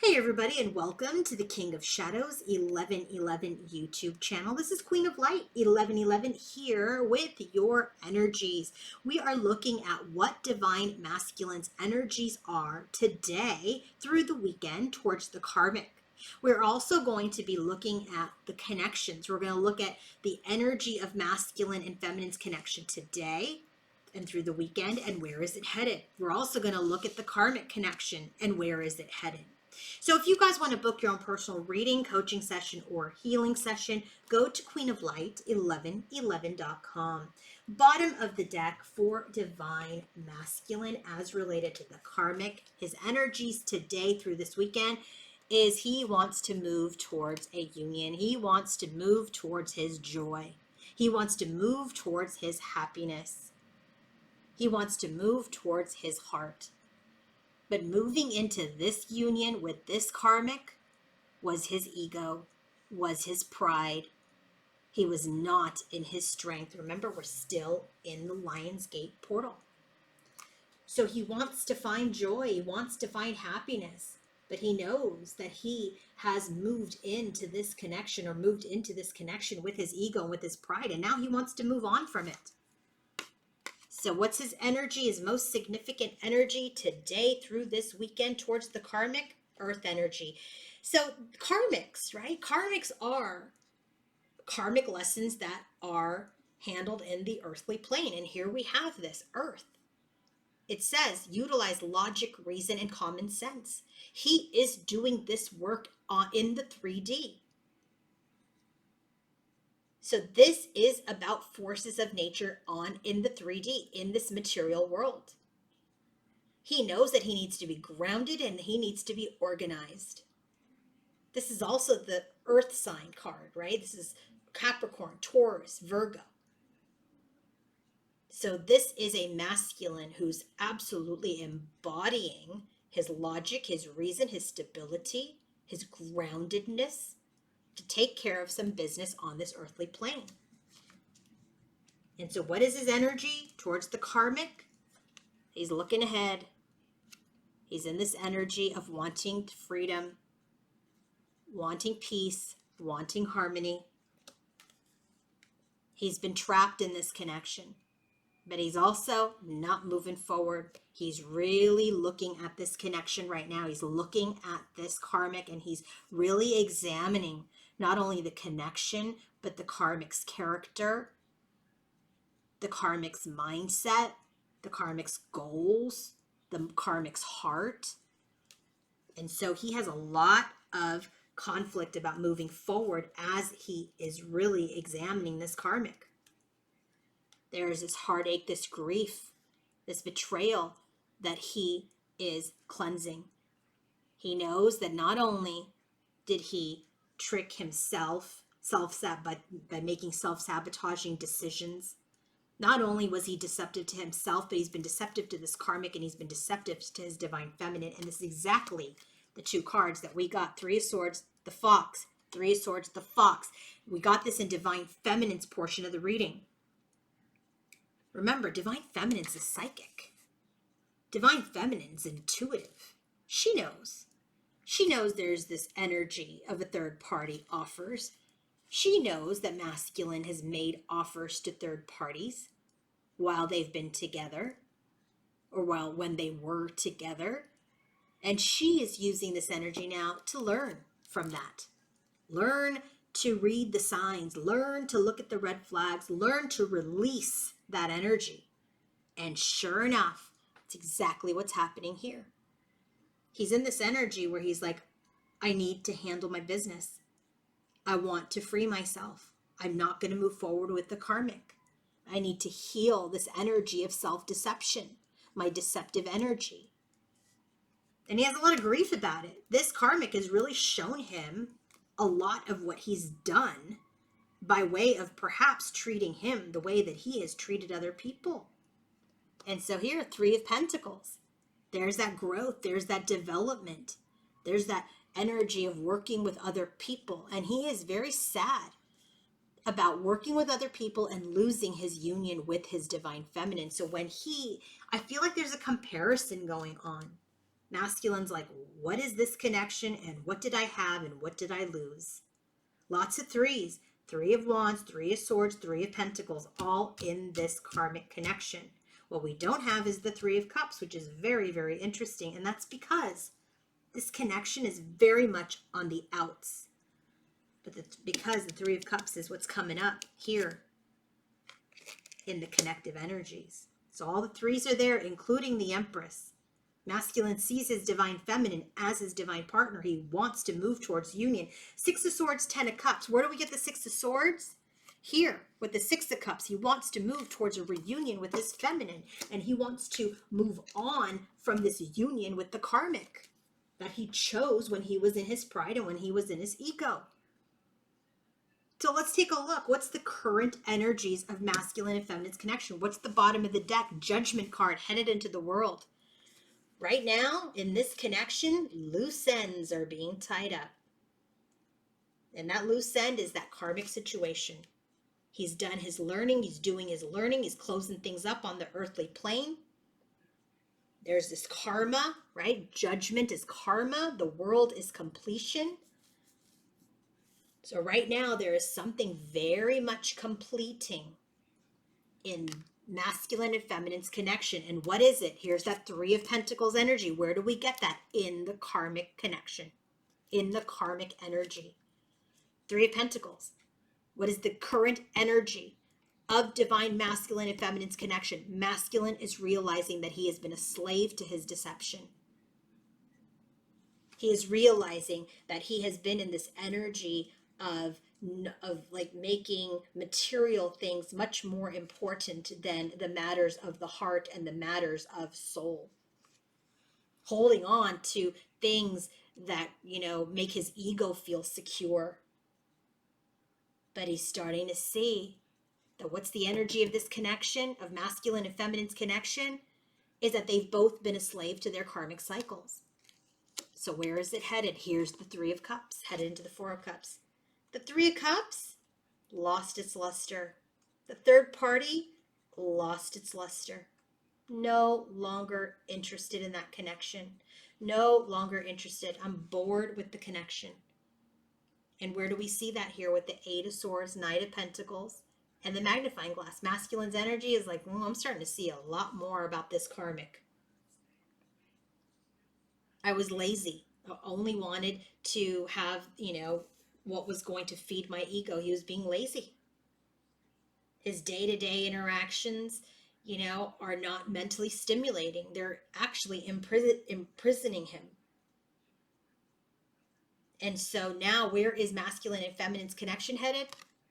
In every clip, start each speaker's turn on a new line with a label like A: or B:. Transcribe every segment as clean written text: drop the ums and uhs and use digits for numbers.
A: Hey everybody, and welcome to the King of Shadows 1111 YouTube channel. This is Queen of Light 1111 here with your energies. We are looking at what divine masculine's energies are today through the weekend towards the karmic. We're also going to be looking at the connections. We're going to look at the energy of masculine and feminine's connection today and through the weekend, and where is it headed. We're also going to look at the karmic connection and where is it headed. So if you guys want to book your own personal reading, coaching session, or healing session, go to queenoflight1111.com. Bottom of the deck for divine masculine as related to the karmic. His energies today through this weekend is he wants to move towards a union. He wants to move towards his joy. He wants to move towards his happiness. He wants to move towards his heart. But moving into this union with this karmic was his ego, was his pride. He was not in his strength. Remember, we're still in the Lion's Gate portal. So he wants to find joy. He wants to find happiness. But he knows that he has moved into this connection with his ego and with his pride. And now he wants to move on from it. So what's his energy, his most significant energy today through this weekend towards the karmic? Earth energy. So karmics, right? Karmics are karmic lessons that are handled in the earthly plane. And here we have this, Earth. It says, utilize logic, reason, and common sense. He is doing this work in the 3D. So this is about forces of nature in the 3D, in this material world. He knows that he needs to be grounded and he needs to be organized. This is also the earth sign card, right? This is Capricorn, Taurus, Virgo. So this is a masculine who's absolutely embodying his logic, his reason, his stability, his groundedness, to take care of some business on this earthly plane. And so what is his energy towards the karmic? He's looking ahead. He's in this energy of wanting freedom, wanting peace, wanting harmony. He's been trapped in this connection, but he's also not moving forward. He's really looking at this connection right now. He's looking at this karmic and he's really examining not only the connection, but the karmic's character, the karmic's mindset, the karmic's goals, the karmic's heart. And so he has a lot of conflict about moving forward as he is really examining this karmic. There is this heartache, this grief, this betrayal that he is cleansing. He knows that not only did he trick himself by making self-sabotaging decisions. Not only was he deceptive to himself, but he's been deceptive to this karmic and he's been deceptive to his divine feminine. And this is exactly the two cards that we got. Three of Swords, the Fox. Three of Swords, the Fox. We got this in divine feminine's portion of the reading. Remember, divine feminine's is psychic. Divine feminine's intuitive. She knows. She knows there's this energy of a third party offers. She knows that masculine has made offers to third parties while they've been together or when they were together. And she is using this energy now to learn from that. Learn to read the signs, learn to look at the red flags, learn to release that energy. And sure enough, it's exactly what's happening here. He's in this energy where he's like, I need to handle my business. I want to free myself. I'm not going to move forward with the karmic. I need to heal this energy of self-deception, my deceptive energy. And he has a lot of grief about it. This karmic has really shown him a lot of what he's done by way of perhaps treating him the way that he has treated other people. And so here, Three of Pentacles. There's that growth, there's that development, there's that energy of working with other people. And he is very sad about working with other people and losing his union with his divine feminine. So when I feel like there's a comparison going on. Masculine's like, what is this connection and what did I have and what did I lose? Lots of threes. Three of Wands, Three of Swords, Three of Pentacles, all in this karmic connection. What we don't have is the Three of Cups, which is very, very interesting. And that's because this connection is very much on the outs. But that's because the Three of Cups is what's coming up here in the connective energies. So all the threes are there, including the Empress. Masculine sees his divine feminine as his divine partner. He wants to move towards union. Six of Swords, Ten of Cups. Where do we get the Six of Swords? Here, with the Six of Cups, he wants to move towards a reunion with his feminine. And he wants to move on from this union with the karmic that he chose when he was in his pride and when he was in his ego. So let's take a look. What's the current energies of masculine and feminine's connection? What's the bottom of the deck? Judgment card headed into the world. Right now, in this connection, loose ends are being tied up. And that loose end is that karmic situation. He's done his learning. He's doing his learning. He's closing things up on the earthly plane. There's this karma, right? Judgment is karma. The world is completion. So right now, there is something very much completing in masculine and feminine's connection. And what is it? Here's that Three of Pentacles energy. Where do we get that? In the karmic connection, in the karmic energy. Three of Pentacles. What is the current energy of divine masculine and feminine's connection? Masculine is realizing that he has been a slave to his deception. He is realizing that he has been in this energy of like making material things much more important than the matters of the heart and the matters of soul. Holding on to things that, make his ego feel secure. But he's starting to see that what's the energy of this connection, of masculine and feminine's connection, is that they've both been a slave to their karmic cycles. So where is it headed? Here's the Three of Cups, headed into the Four of Cups. The Three of Cups lost its luster. The third party lost its luster. No longer interested in that connection. No longer interested. I'm bored with the connection. And where do we see that here with the Eight of Swords, Knight of Pentacles, and the magnifying glass? Masculine's energy is like, I'm starting to see a lot more about this karmic. I was lazy. I only wanted to have, what was going to feed my ego. He was being lazy. His day-to-day interactions, are not mentally stimulating. They're actually imprisoning him. And so now where is masculine and feminine's connection headed?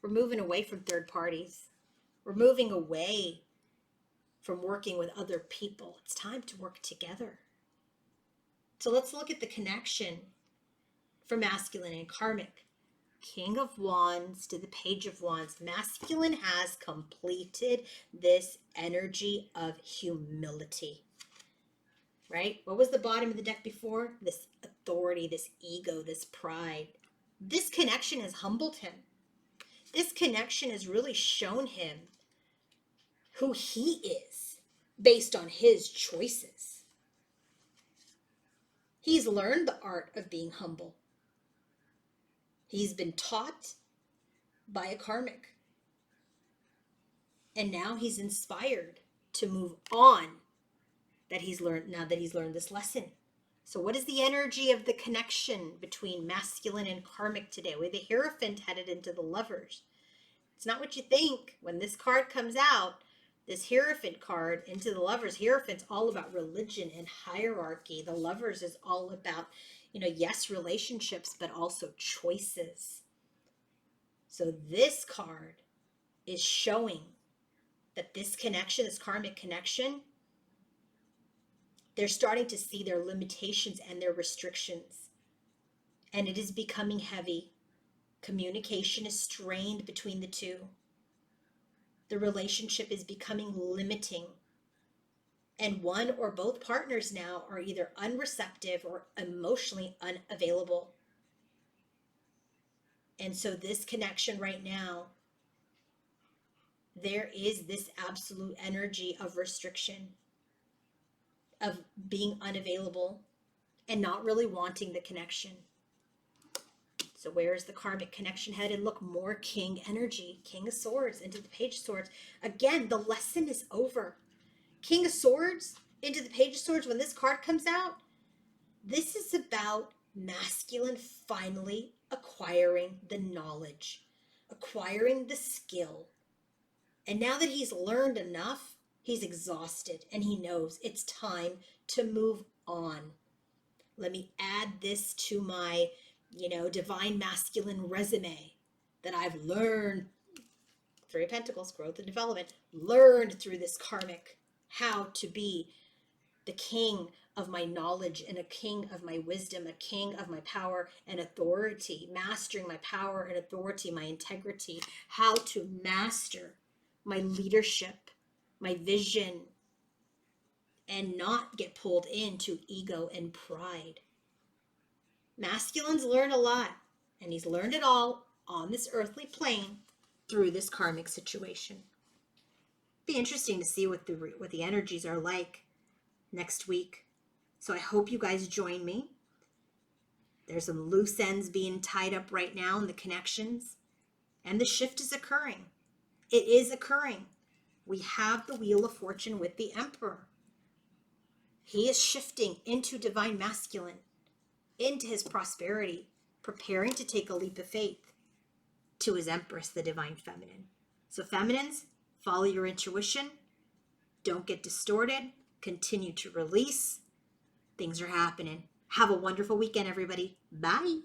A: We're moving away from third parties. We're moving away from working with other people. It's time to work together. So let's look at the connection for masculine and karmic. King of Wands to the Page of Wands. Masculine has completed this energy of humility. Right? What was the bottom of the deck before? This authority, this ego, this pride. This connection has humbled him. This connection has really shown him who he is based on his choices. He's learned the art of being humble. He's been taught by a karmic. And now he's inspired to move on now that he's learned this lesson. So what is the energy of the connection between masculine and karmic today? With the Hierophant headed into the Lovers. It's not what you think. When this card comes out, this Hierophant card into the Lovers, Hierophant's all about religion and hierarchy. The Lovers is all about, yes, relationships, but also choices. So this card is showing that this connection, this karmic connection, they're starting to see their limitations and their restrictions. And it is becoming heavy. Communication is strained between the two. The relationship is becoming limiting. And one or both partners now are either unreceptive or emotionally unavailable. And so this connection right now, there is this absolute energy of restriction, of being unavailable, and not really wanting the connection. So where is the karmic connection headed? Look, more king energy. King of Swords into the Page of Swords. Again, the lesson is over. King of Swords into the Page of Swords, when this card comes out, this is about masculine finally acquiring the knowledge, acquiring the skill. And now that he's learned enough, he's exhausted and he knows it's time to move on. Let me add this to my, divine masculine resume that I've learned. Three of Pentacles, growth and development, learned through this karmic how to be the king of my knowledge and a king of my wisdom, a king of my power and authority, mastering my power and authority, my integrity, how to master my leadership, my vision, and not get pulled into ego and pride. Masculines learn a lot, and he's learned it all on this earthly plane through this karmic situation. Be interesting to see what the energies are like next week. So I hope you guys join me. There's some loose ends being tied up right now in the connections, and the shift is occurring. It is occurring. We have the Wheel of Fortune with the Emperor. He is shifting into divine masculine, into his prosperity, preparing to take a leap of faith to his Empress, the divine feminine. So feminines, follow your intuition. Don't get distorted. Continue to release. Things are happening. Have a wonderful weekend, everybody. Bye.